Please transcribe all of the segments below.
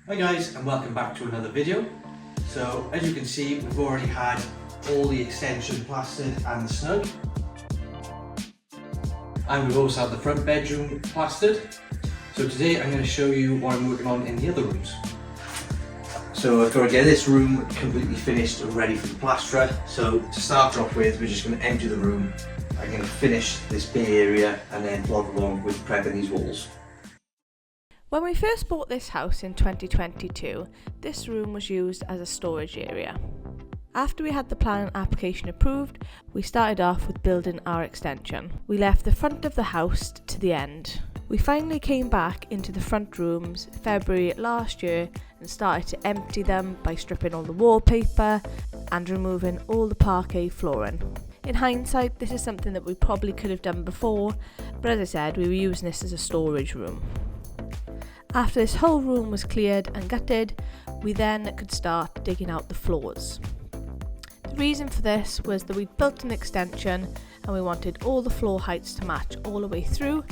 Hi guys, and welcome back to another video. So as you can see, we've already had all the extension plastered and the snug, and we've also had the front bedroom plastered. So today I'm going to show you what I'm working on in the other rooms. So I've got to get this room completely finished and ready for the plasterer. So to start off with, we're just going to empty the room. I'm going to finish this bay area and then plod along with prepping these walls. When we first bought this house in 2022, this room was used as a storage area. After we had the planning application approved, we started off with building our extension. We left the front of the house to the end. We finally came back into the front rooms February last year and started to empty them by stripping all the wallpaper and removing all the parquet flooring. In hindsight, this is something that we probably could have done before, but as I said, we were using this as a storage room. After this whole room was cleared and gutted, we then could start digging out the floors. The reason for this was that we'd built an extension and we wanted all the floor heights to match all the way through,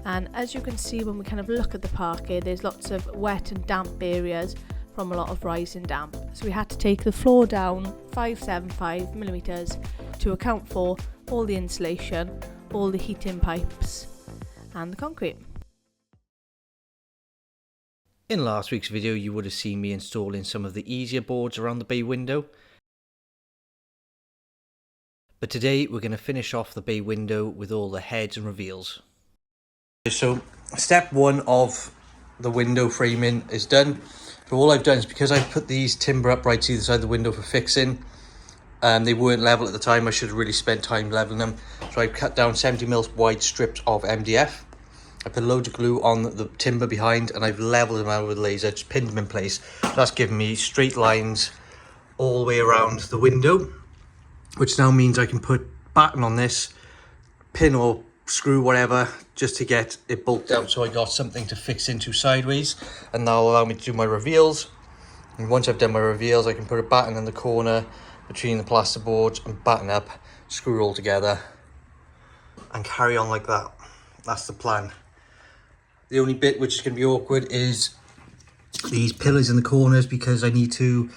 and as you can see when we kind of look at the parquet, there's lots of wet and damp areas from a lot of rising damp. So we had to take the floor down 575mm to account for all the insulation, all the heating pipes and the concrete. In last week's video you would have seen me installing some of the easier boards around the bay window. But today we're going to finish off the bay window with all the heads and reveals. So step one of the window framing is done. So all I've done is, because I've put these timber uprights either side of the window for fixing, they weren't level at the time. I should have really spent time leveling them. So I cut down 70mm wide strips of MDF. I put loads of glue on the timber behind and I've leveled them out with a laser, just pinned them in place. So that's given me straight lines all the way around the window, which now means I can put batten on this, pin or screw, whatever, just to get it bulked out so I got something to fix into sideways, and that'll allow me to do my reveals. And once I've done my reveals, I can put a batten in the corner between the plasterboards and batten up, screw it all together and carry on like that. That's the plan. The only bit which is going to be awkward is these pillars in the corners, because I need to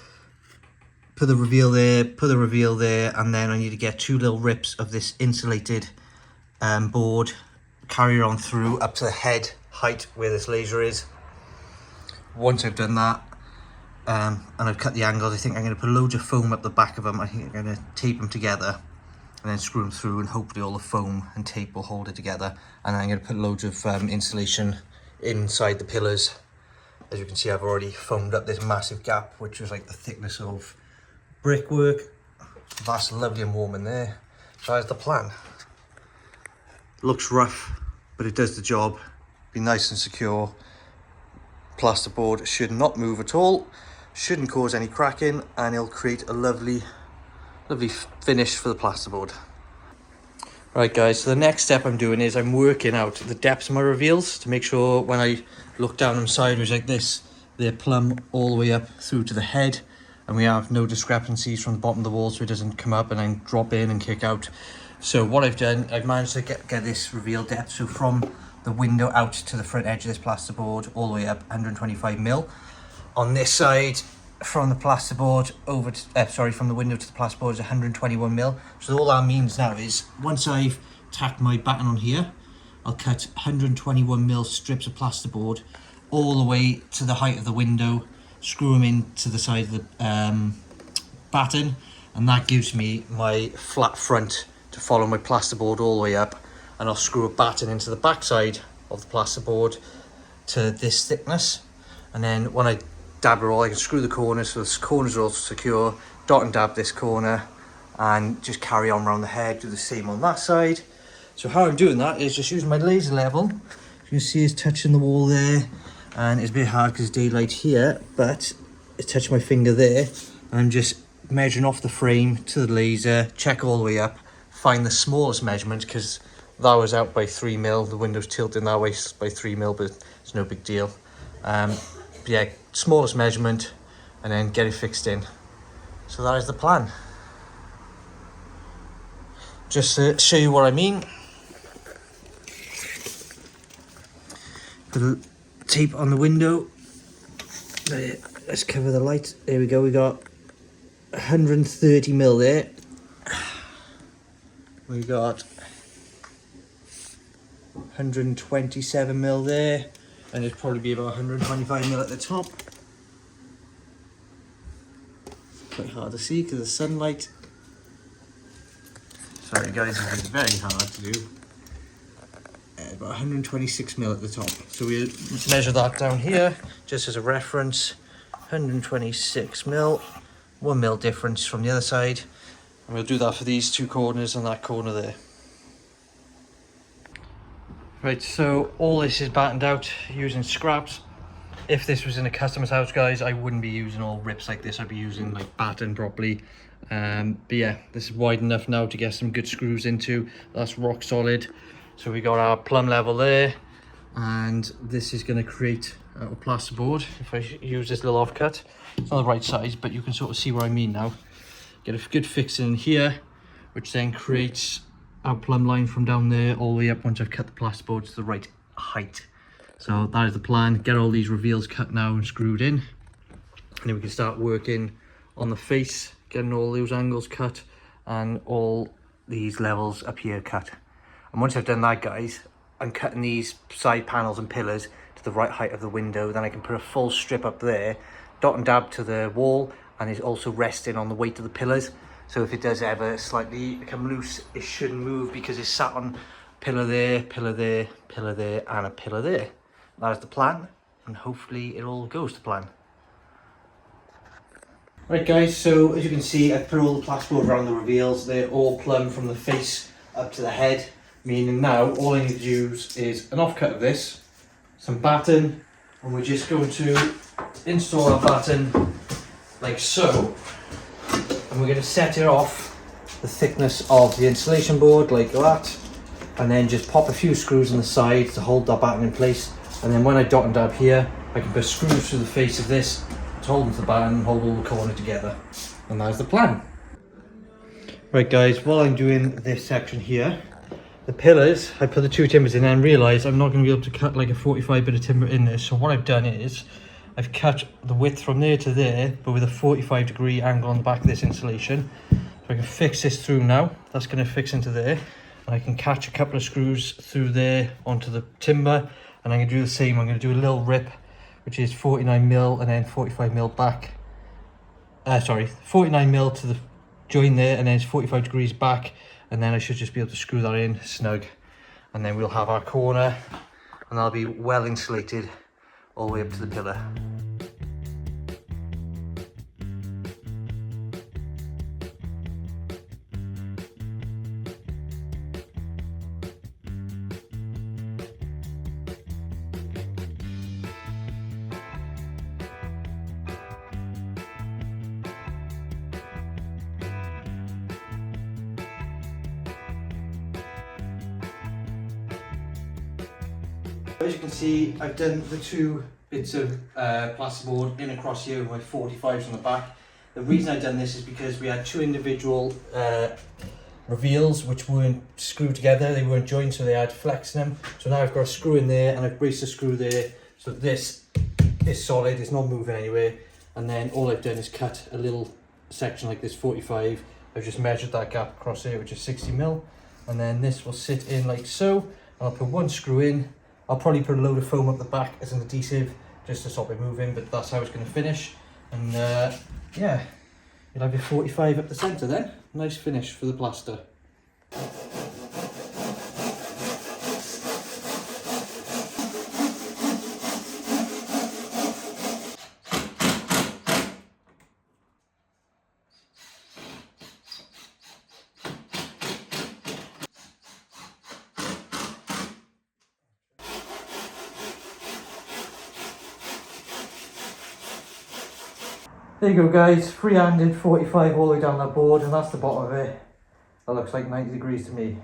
put the reveal there, and then I need to get two little rips of this insulated board, carry on through up to the head height where this laser is. Once I've done that and I've cut the angles, I think I'm going to put loads of foam up the back of them. I think I'm going to tape them together and then screw them through, and hopefully all the foam and tape will hold it together. And then I'm going to put loads of insulation inside the pillars. As you can see, I've already foamed up this massive gap, which was like the thickness of brickwork. That's lovely and warm in there. So that's the plan. Looks rough, but it does the job. Be nice and secure. Plasterboard should not move at all, shouldn't cause any cracking, and it'll create a lovely finish for the plasterboard. Right guys, so the next step I'm doing is I'm working out the depths of my reveals to make sure when I look down them sideways like this, they're plumb all the way up through to the head, and we have no discrepancies from the bottom of the wall, so it doesn't come up and then drop in and kick out. So what I've done, I've managed to get this reveal depth, so from the window out to the front edge of this plasterboard all the way up 125mm. On this side, from the plasterboard over to, from the window to the plasterboard is 121mm. So all that means now is, once I've tacked my batten on here, I'll cut 121mm strips of plasterboard all the way to the height of the window, screw them into the side of the batten, and that gives me my flat front to follow my plasterboard all the way up. And I'll screw a batten into the back side of the plasterboard to this thickness, and then when I dab it all, I can screw the corners so the corners are all secure, dot and dab this corner, and just carry on around the head, do the same on that side. So how I'm doing that is just using my laser level. You can see it's touching the wall there, and it's a bit hard because it's daylight here, but it's touching my finger there. And I'm just measuring off the frame to the laser, check all the way up, find the smallest measurement, because that was out by 3mm, the window's tilting that way by 3mm, but it's no big deal. But yeah, smallest measurement, and then get it fixed in. So that is the plan. Just to show you what I mean, put a tape on the window, Let's cover the light. There we go. We got 130 mil there. We got 127 mil there, and it'd probably be about 125 mil at the top. Quite hard to see because of the sunlight. Sorry guys, this is very hard to do. About 126 mil at the top. So we'll measure that down here just as a reference. 126 mil, 1 mil difference from the other side, and we'll do that for these two corners and that corner there. Right, so all this is battened out using scraps. If this was in a customer's house, guys, I wouldn't be using all rips like this. I'd be using like batten properly. But yeah, this is wide enough now to get some good screws into. That's rock solid. So we got our plumb level there, and this is going to create a plasterboard. If I use this little offcut, it's not the right size, but you can sort of see what I mean now. Get a good fix in here, which then creates our plumb line from down there all the way up once I've cut the plasterboard to the right height. So that is the plan. Get all these reveals cut now and screwed in, and then we can start working on the face, getting all those angles cut and all these levels up here cut. And once I've done that, guys, I'm cutting these side panels and pillars to the right height of the window. Then I can put a full strip up there, dot and dab to the wall, and it's also resting on the weight of the pillars. So if it does ever slightly become loose, it shouldn't move because it's sat on pillar there, pillar there, pillar there, and a pillar there. That is the plan, and hopefully it all goes to plan. Right guys, so as you can see, I've put all the plasterboard around the reveals. They're all plumb from the face up to the head, meaning now all I need to use is an offcut of this, some batten, and we're just going to install our batten like so, and we're going to set it off the thickness of the insulation board like that, and then just pop a few screws on the side to hold that batten in place. And then when I dot and dab here, I can put screws through the face of this to hold into the batten and hold all the corner together. And that's the plan. Right guys, while I'm doing this section here, the pillars, I put the two timbers in and realised I'm not going to be able to cut like a 45 bit of timber in this. So what I've done is, I've cut the width from there to there, but with a 45-degree angle on the back of this insulation. So I can fix this through now. That's going to fix into there. And I can catch a couple of screws through there onto the timber. And I'm going to do the same. I'm going to do a little rip, which is 49 mil and then 45 mil back. 49 mil to the join there, and then it's 45 degrees back. And then I should just be able to screw that in snug. And then we'll have our corner, and that'll be well insulated all the way up to the pillar. As you can see, I've done the two bits of plasterboard in across here with my 45s on the back. The reason I've done this is because we had two individual reveals which weren't screwed together, they weren't joined, so they had flex in them. So now I've got a screw in there and I've braced a screw there, so this is solid, it's not moving anywhere. And then all I've done is cut a little section like this 45. I've just measured that gap across here, which is 60 mil, and then this will sit in like so. And I'll put one screw in. I'll probably put a load of foam up the back as an adhesive just to stop it moving, but that's how it's going to finish. And yeah, you'll have your 45 up the centre then. Nice finish for the plaster. There you go guys, free-handed 45 all the way down that board, and that's the bottom of it. That looks like 90 degrees to me.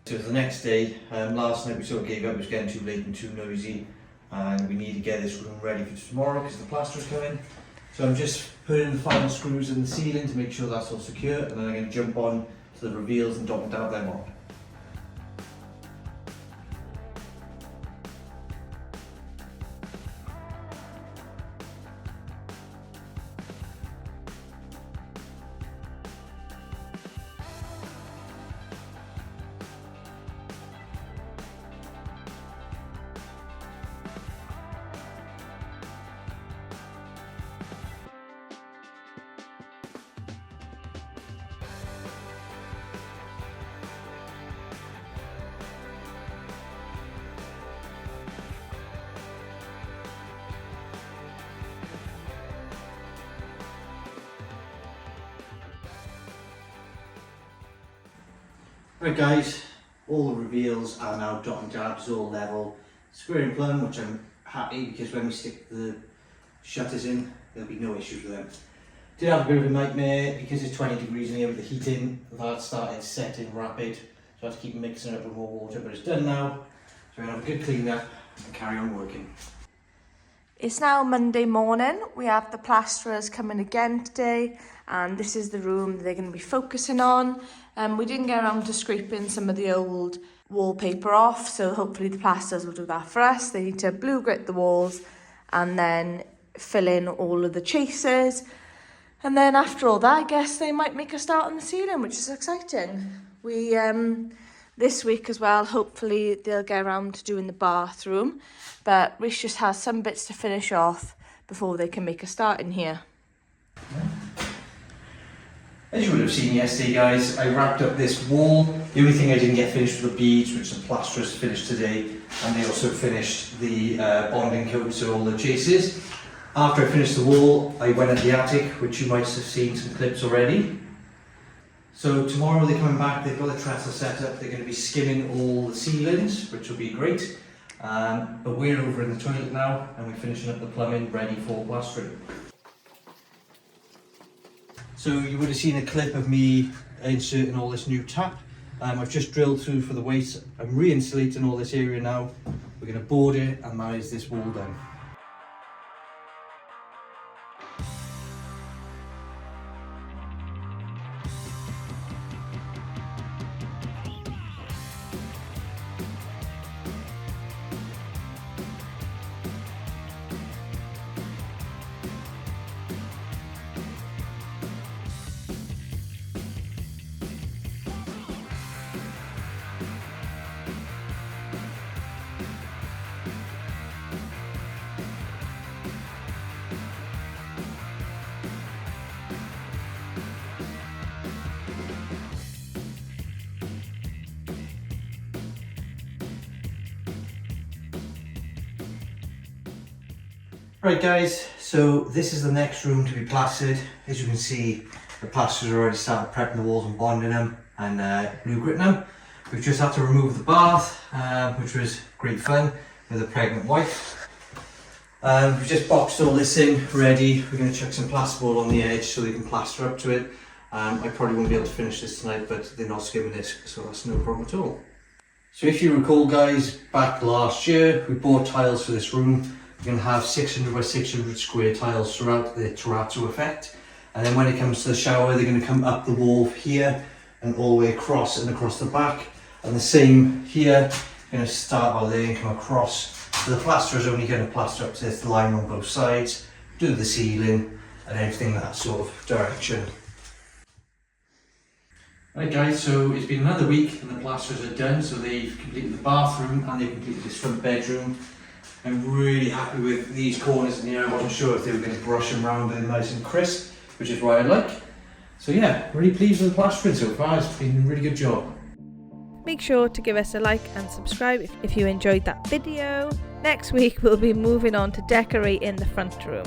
So the next day, last night we sort of gave up, it was getting too late and too noisy, and we need to get this room ready for tomorrow because the plaster's coming. So I'm just putting the final screws in the ceiling to make sure that's all secure, and then I'm going to jump on to the reveals and dab them on. Right guys, all the reveals are now dot and dabs, all level, square and plumb, which I'm happy because when we stick the shutters in, there'll be no issues with them. Did have a bit of a nightmare because it's 20 degrees in here with the heating, that started setting rapid, so I have to keep mixing it up with more water, but it's done now, so we're going to have a good clean up and carry on working. It's now Monday morning. We have the plasterers coming again today, and this is the room they're going to be focusing on. We didn't get around to scraping some of the old wallpaper off, so hopefully the plasterers will do that for us. They need to blue grit the walls and then fill in all of the chasers. And then after all that, I guess they might make a start on the ceiling, which is exciting. We this week as well, hopefully they'll get around to doing the bathroom, but Rhys just has some bits to finish off before they can make a start in here. As you would have seen yesterday guys, I wrapped up this wall. The only thing I didn't get finished were the beads, which the plasterers finished today, and they also finished the bonding coat, so all the chases. After I finished the wall, I went at the attic, which you might have seen some clips already. So tomorrow they're coming back, they've got the trestle set up, they're going to be skimming all the ceilings, which will be great. But we're over in the toilet now, and we're finishing up the plumbing, ready for plastering. So you would have seen a clip of me inserting all this new tap. I've just drilled through for the waste. I'm re-insulating all this area now. We're going to board it, and that is this wall done. Right guys, so this is the next room to be plastered. As you can see, the plasterers are already started prepping the walls and bonding them and new grit now. We've just had to remove the bath, which was great fun with a pregnant wife. We've just boxed all this in, ready. We're going to chuck some plasterboard on the edge so they can plaster up to it. I probably won't be able to finish this tonight, but they're not skimming this, so that's no problem at all. So if you recall guys, back last year, we bought tiles for this room. We're going to have 600 by 600 square tiles throughout the terrazzo effect, and then when it comes to the shower, they're going to come up the wall here and all the way across and across the back, and the same here. We're going to start out there and come across. So the plaster is only going to plaster up to this line on both sides, do the ceiling and everything that sort of direction. Right guys, so it's been another week and the plasterers are done. So they've completed the bathroom and they've completed this front bedroom. I'm really happy with these corners in here. I wasn't sure if they were going to brush them around and nice and crisp, which is what I like. So yeah, really pleased with the plastering so far. It's been a really good job. Make sure to give us a like and subscribe if you enjoyed that video. Next week we'll be moving on to decorating the front room.